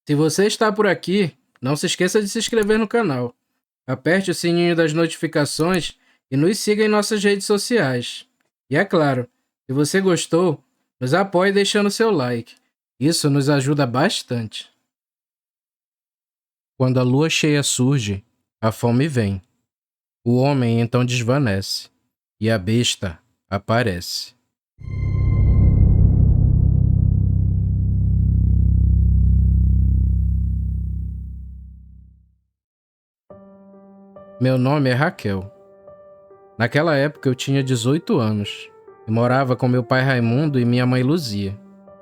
Se você está por aqui, não se esqueça de se inscrever no canal. Aperte o sininho das notificações e nos siga em nossas redes sociais. E é claro, se você gostou, nos apoie deixando seu like. Isso nos ajuda bastante. Quando a lua cheia surge, a fome vem. O homem então desvanece e a besta aparece. Meu nome é Raquel. Naquela época eu tinha 18 anos e morava com meu pai Raimundo e minha mãe Luzia.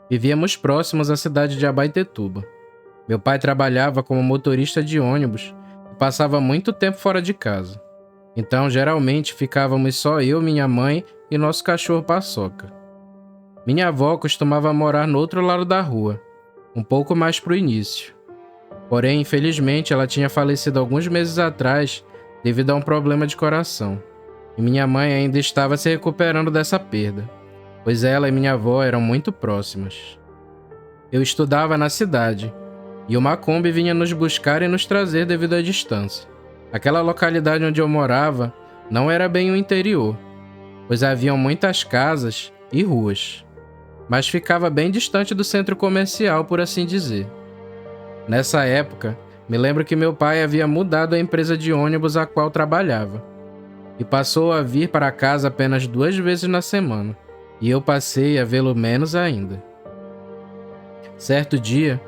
Vivíamos próximos à cidade de Abaetetuba. Meu pai trabalhava como motorista de ônibus e passava muito tempo fora de casa. Então, geralmente, ficávamos só eu, minha mãe e nosso cachorro Paçoca. Minha avó costumava morar no outro lado da rua, um pouco mais pro início. Porém, infelizmente, ela tinha falecido alguns meses atrás devido a um problema de coração. E minha mãe ainda estava se recuperando dessa perda, pois ela e minha avó eram muito próximas. Eu estudava na cidade, e uma Kombi vinha nos buscar e nos trazer devido à distância. Aquela localidade onde eu morava não era bem o interior, pois haviam muitas casas e ruas, mas ficava bem distante do centro comercial, por assim dizer. Nessa época, me lembro que meu pai havia mudado a empresa de ônibus a qual trabalhava, e passou a vir para casa apenas 2 vezes na semana, e eu passei a vê-lo menos ainda. Certo dia,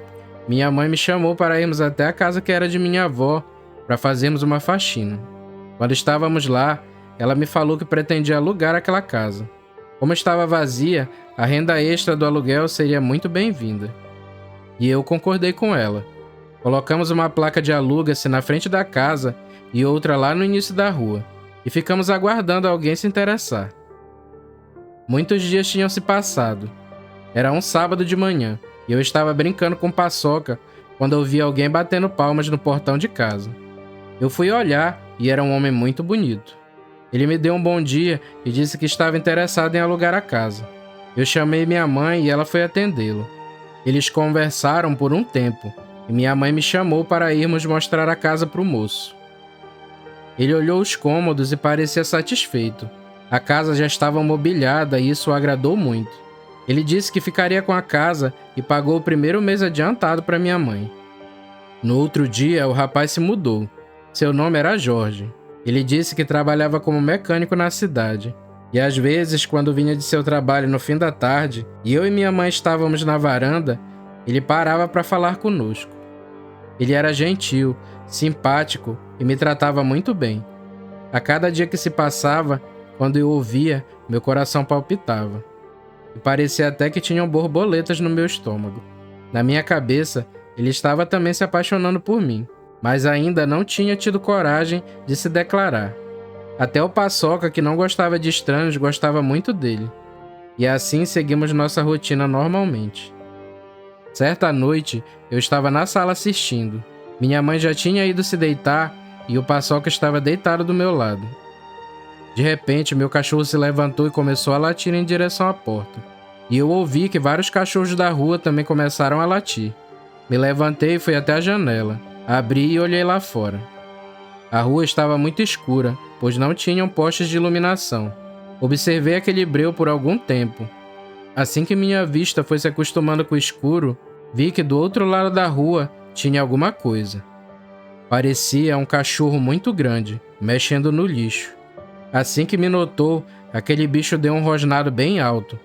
minha mãe me chamou para irmos até a casa que era de minha avó, para fazermos uma faxina. Quando estávamos lá, ela me falou que pretendia alugar aquela casa. Como estava vazia, a renda extra do aluguel seria muito bem-vinda. E eu concordei com ela. Colocamos uma placa de aluga-se na frente da casa e outra lá no início da rua, e ficamos aguardando alguém se interessar. Muitos dias tinham se passado. Era um sábado de manhã, e eu estava brincando com Paçoca quando ouvi alguém batendo palmas no portão de casa. Eu fui olhar e era um homem muito bonito. Ele me deu um bom dia e disse que estava interessado em alugar a casa. Eu chamei minha mãe e ela foi atendê-lo. Eles conversaram por um tempo e minha mãe me chamou para irmos mostrar a casa para o moço. Ele olhou os cômodos e parecia satisfeito. A casa já estava mobiliada e isso o agradou muito. Ele disse que ficaria com a casa e pagou o primeiro mês adiantado para minha mãe. No outro dia, o rapaz se mudou. Seu nome era Jorge. Ele disse que trabalhava como mecânico na cidade. E às vezes, quando vinha de seu trabalho no fim da tarde, e eu e minha mãe estávamos na varanda, ele parava para falar conosco. Ele era gentil, simpático e me tratava muito bem. A cada dia que se passava, quando eu ouvia, meu coração palpitava. E parecia até que tinham borboletas no meu estômago. Na minha cabeça, ele estava também se apaixonando por mim, mas ainda não tinha tido coragem de se declarar. Até o Paçoca, que não gostava de estranhos, gostava muito dele. E assim seguimos nossa rotina normalmente. Certa noite, eu estava na sala assistindo. Minha mãe já tinha ido se deitar e o Paçoca estava deitado do meu lado. De repente, meu cachorro se levantou e começou a latir em direção à porta. E eu ouvi que vários cachorros da rua também começaram a latir. Me levantei e fui até a janela. Abri e olhei lá fora. A rua estava muito escura, pois não tinham postes de iluminação. Observei aquele breu por algum tempo. Assim que minha vista foi se acostumando com o escuro, vi que do outro lado da rua tinha alguma coisa. Parecia um cachorro muito grande, mexendo no lixo. Assim que me notou, aquele bicho deu um rosnado bem alto.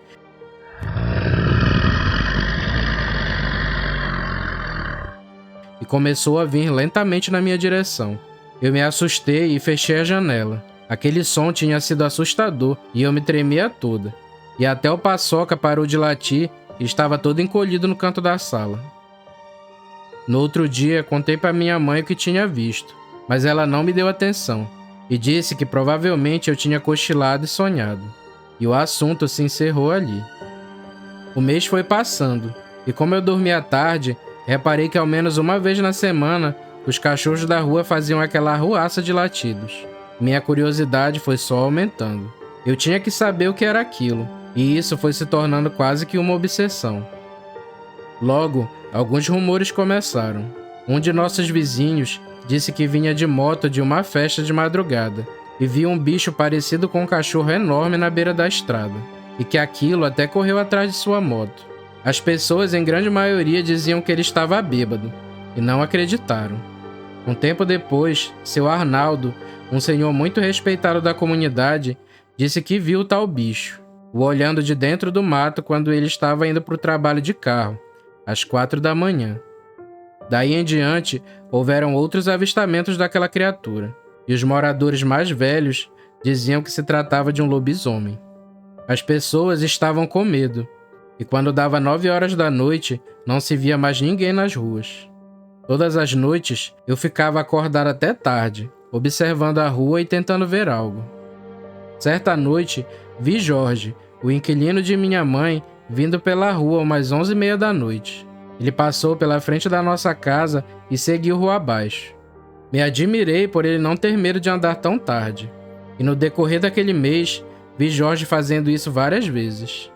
E começou a vir lentamente na minha direção. Eu me assustei e fechei a janela. Aquele som tinha sido assustador e eu me tremia toda. E até o Paçoca parou de latir e estava todo encolhido no canto da sala. No outro dia, contei para minha mãe o que tinha visto, mas ela não me deu atenção e disse que provavelmente eu tinha cochilado e sonhado. E o assunto se encerrou ali. O mês foi passando e como eu dormia tarde, reparei que ao menos uma vez na semana os cachorros da rua faziam aquela arruaça de latidos. Minha curiosidade foi só aumentando. Eu tinha que saber o que era aquilo, e isso foi se tornando quase que uma obsessão. Logo, Alguns rumores começaram. Um de nossos vizinhos disse que vinha de moto de uma festa de madrugada e viu um bicho parecido com um cachorro enorme na beira da estrada, e que aquilo até correu atrás de sua moto. As pessoas, em grande maioria, diziam que ele estava bêbado, e não acreditaram. Um tempo depois, seu Arnaldo, um senhor muito respeitado da comunidade, disse que viu o tal bicho, o olhando de dentro do mato quando ele estava indo para o trabalho de carro, às 4 da manhã. Daí em diante, houveram outros avistamentos daquela criatura, e os moradores mais velhos diziam que se tratava de um lobisomem. As pessoas estavam com medo, e quando dava 9 horas da noite, não se via mais ninguém nas ruas. Todas as noites, eu ficava acordado até tarde, observando a rua e tentando ver algo. Certa noite, vi Jorge, o inquilino de minha mãe, vindo pela rua umas 11h30 da noite. Ele passou pela frente da nossa casa e seguiu rua abaixo. Me admirei por ele não ter medo de andar tão tarde. E no decorrer daquele mês, vi Jorge fazendo isso várias vezes.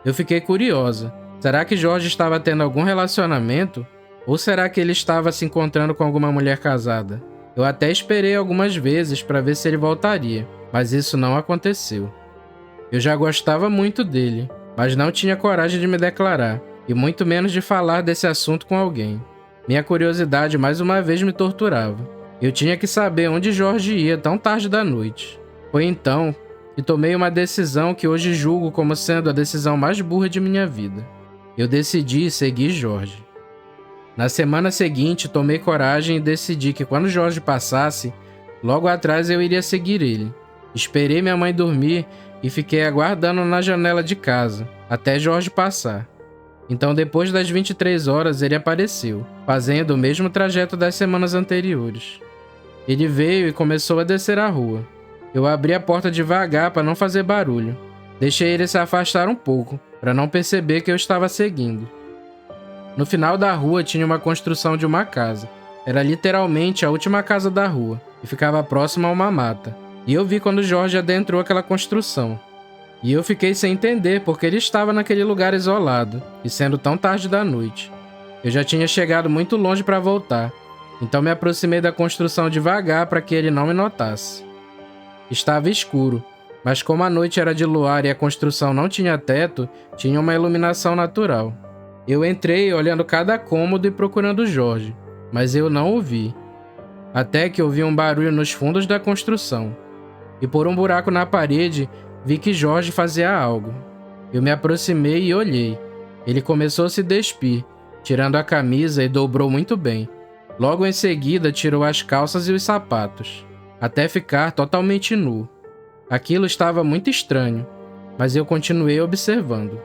Eu fiquei curiosa. Será que Jorge estava tendo algum relacionamento? Ou será que ele estava se encontrando com alguma mulher casada? Eu até esperei algumas vezes para ver se ele voltaria, mas isso não aconteceu. Eu já gostava muito dele, mas não tinha coragem de me declarar, e muito menos de falar desse assunto com alguém. Minha curiosidade mais uma vez me torturava. Eu tinha que saber onde Jorge ia tão tarde da noite. Foi então que tomei uma decisão que hoje julgo como sendo a decisão mais burra de minha vida. Eu decidi seguir Jorge. Na semana seguinte, tomei coragem e decidi que quando Jorge passasse, logo atrás eu iria seguir ele. Esperei minha mãe dormir e fiquei aguardando na janela de casa, até Jorge passar. Então, depois das 23 horas, ele apareceu, fazendo o mesmo trajeto das semanas anteriores. Ele veio e começou a descer a rua. Eu abri a porta devagar para não fazer barulho. Deixei ele se afastar um pouco, para não perceber que eu estava seguindo. No final da rua tinha uma construção de uma casa. Era literalmente a última casa da rua, e ficava próxima a uma mata. E eu vi quando Jorge adentrou aquela construção. E eu fiquei sem entender porque ele estava naquele lugar isolado, e sendo tão tarde da noite. Eu já tinha chegado muito longe para voltar, então me aproximei da construção devagar para que ele não me notasse. Estava escuro, mas como a noite era de luar e a construção não tinha teto, tinha uma iluminação natural. Eu entrei olhando cada cômodo e procurando Jorge, mas eu não o vi. Até que ouvi um barulho nos fundos da construção, e por um buraco na parede, vi que Jorge fazia algo. Eu me aproximei e olhei. Ele começou a se despir, tirando a camisa e dobrou muito bem. Logo em seguida, tirou as calças e os sapatos, até ficar totalmente nu. Aquilo estava muito estranho, mas eu continuei observando.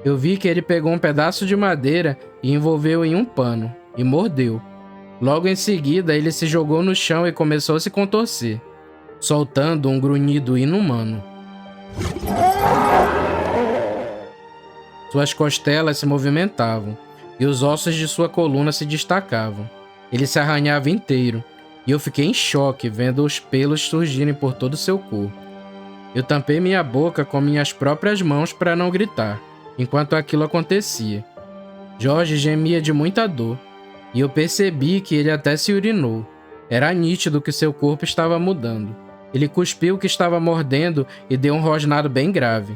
Eu vi que ele pegou um pedaço de madeira e envolveu em um pano, e mordeu. Logo em seguida, ele se jogou no chão e começou a se contorcer, soltando um grunhido inumano. Suas costelas se movimentavam e os ossos de sua coluna se destacavam. Ele se arranhava inteiro e eu fiquei em choque vendo os pelos surgirem por todo o seu corpo. Eu tampei minha boca com minhas próprias mãos para não gritar, enquanto aquilo acontecia. Jorge gemia de muita dor e eu percebi que ele até se urinou. Era nítido que seu corpo estava mudando. Ele cuspiu o que estava mordendo e deu um rosnado bem grave.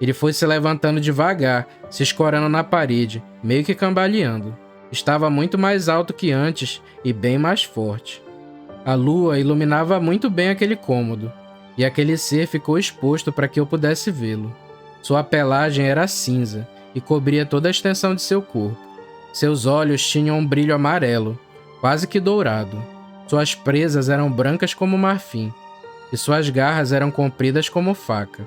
Ele foi se levantando devagar, se escorando na parede, meio que cambaleando. Estava muito mais alto que antes e bem mais forte. A lua iluminava muito bem aquele cômodo, e aquele ser ficou exposto para que eu pudesse vê-lo. Sua pelagem era cinza e cobria toda a extensão de seu corpo. Seus olhos tinham um brilho amarelo, quase que dourado. Suas presas eram brancas como marfim, e suas garras eram compridas como faca.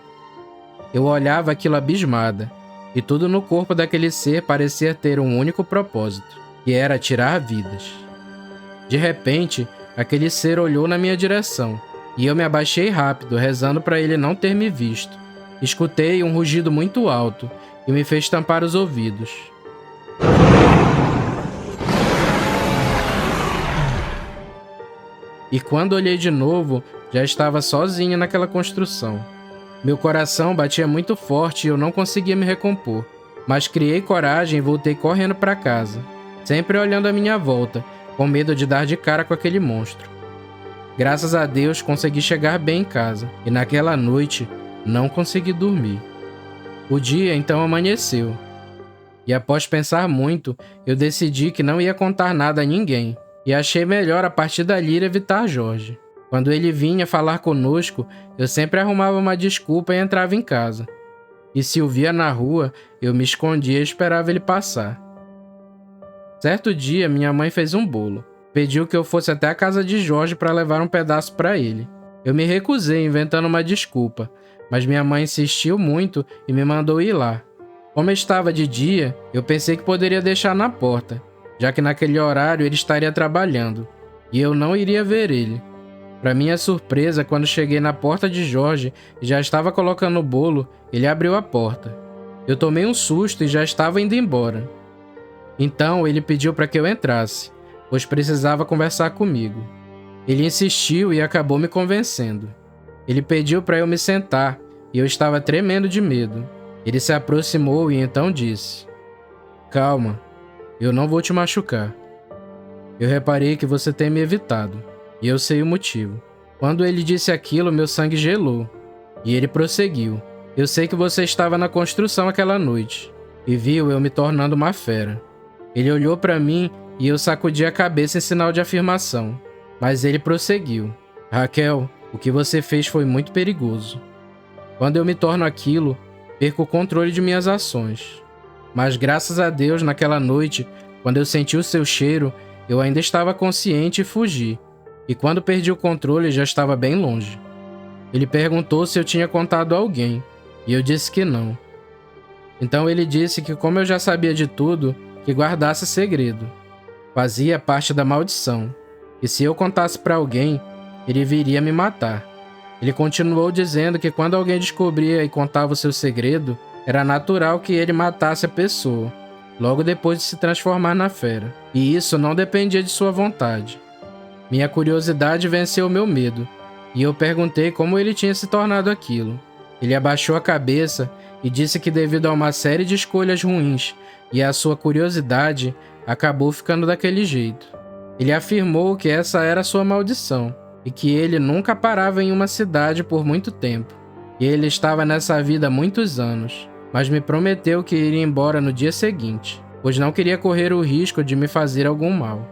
Eu olhava aquilo abismada, e tudo no corpo daquele ser parecia ter um único propósito, que era tirar vidas. De repente, aquele ser olhou na minha direção, e eu me abaixei rápido, rezando para ele não ter me visto. Escutei um rugido muito alto, e me fez tampar os ouvidos. E quando olhei de novo, já estava sozinho naquela construção. Meu coração batia muito forte e eu não conseguia me recompor, mas criei coragem e voltei correndo para casa. sempre olhando à minha volta, com medo de dar de cara com aquele monstro. Graças a Deus consegui chegar bem em casa, e naquela noite não consegui dormir. O dia então amanheceu, e após pensar muito, eu decidi que não ia contar nada a ninguém, e achei melhor a partir dali evitar Jorge. Quando ele vinha falar conosco, eu sempre arrumava uma desculpa e entrava em casa. E se o via na rua, eu me escondia e esperava ele passar. Certo dia, minha mãe fez um bolo. Pediu que eu fosse até a casa de Jorge para levar um pedaço para ele. Eu me recusei, inventando uma desculpa, mas minha mãe insistiu muito e me mandou ir lá. Como estava de dia, eu pensei que poderia deixar na porta, já que naquele horário ele estaria trabalhando, e eu não iria ver ele. Para minha surpresa, quando cheguei na porta de Jorge e já estava colocando o bolo, ele abriu a porta. Eu tomei um susto e já estava indo embora. Então ele pediu para que eu entrasse, pois precisava conversar comigo. Ele insistiu e acabou me convencendo. Ele pediu para eu me sentar e eu estava tremendo de medo. Ele se aproximou e então disse: "Calma, eu não vou te machucar. Eu reparei que você tem me evitado. E eu sei o motivo." Quando ele disse aquilo, meu sangue gelou. E ele prosseguiu: "Eu sei que você estava na construção aquela noite e viu eu me tornando uma fera." Ele olhou para mim e eu sacudi a cabeça em sinal de afirmação. Mas ele prosseguiu: "Raquel, o que você fez foi muito perigoso. Quando eu me torno aquilo, perco o controle de minhas ações. Mas graças a Deus, naquela noite, quando eu senti o seu cheiro, eu ainda estava consciente e fugi. E quando perdi o controle, já estava bem longe." Ele perguntou se eu tinha contado a alguém, e eu disse que não. Então ele disse que, como eu já sabia de tudo, que guardasse segredo. Fazia parte da maldição, e se eu contasse para alguém, ele viria me matar. Ele continuou dizendo que quando alguém descobria e contava o seu segredo, era natural que ele matasse a pessoa, logo depois de se transformar na fera, e isso não dependia de sua vontade. Minha curiosidade venceu o meu medo, e eu perguntei como ele tinha se tornado aquilo. Ele abaixou a cabeça e disse que devido a uma série de escolhas ruins e a sua curiosidade, acabou ficando daquele jeito. Ele afirmou que essa era sua maldição, e que ele nunca parava em uma cidade por muito tempo, e ele estava nessa vida há muitos anos, mas me prometeu que iria embora no dia seguinte, pois não queria correr o risco de me fazer algum mal.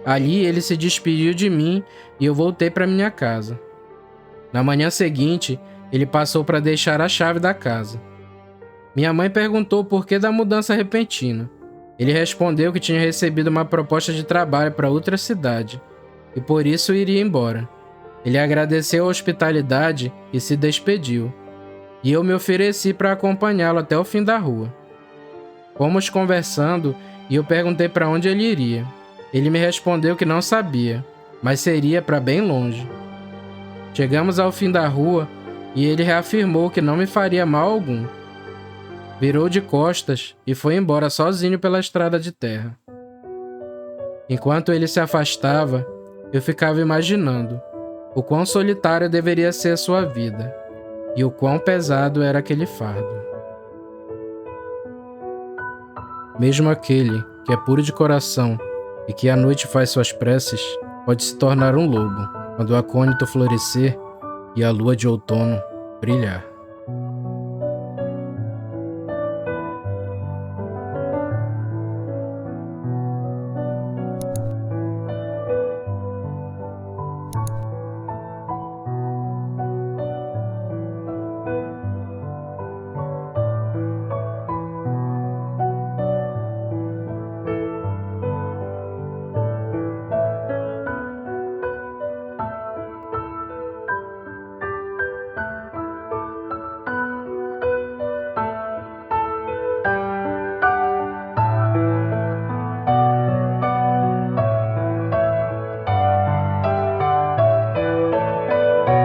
Ali ele se despediu de mim e eu voltei para minha casa. Na manhã seguinte, ele passou para deixar a chave da casa. Minha mãe perguntou por que da mudança repentina. Ele respondeu que tinha recebido uma proposta de trabalho para outra cidade e por isso iria embora. Ele agradeceu a hospitalidade e se despediu, e eu me ofereci para acompanhá-lo até o fim da rua. Fomos conversando e eu perguntei para onde ele iria. Ele me respondeu que não sabia, mas seria para bem longe. Chegamos ao fim da rua e ele reafirmou que não me faria mal algum. Virou de costas e foi embora sozinho pela estrada de terra. Enquanto ele se afastava, eu ficava imaginando o quão solitária deveria ser a sua vida e o quão pesado era aquele fardo. Mesmo aquele que é puro de coração e que à noite faz suas preces, pode se tornar um lobo quando o acônito florescer e a lua de outono brilhar.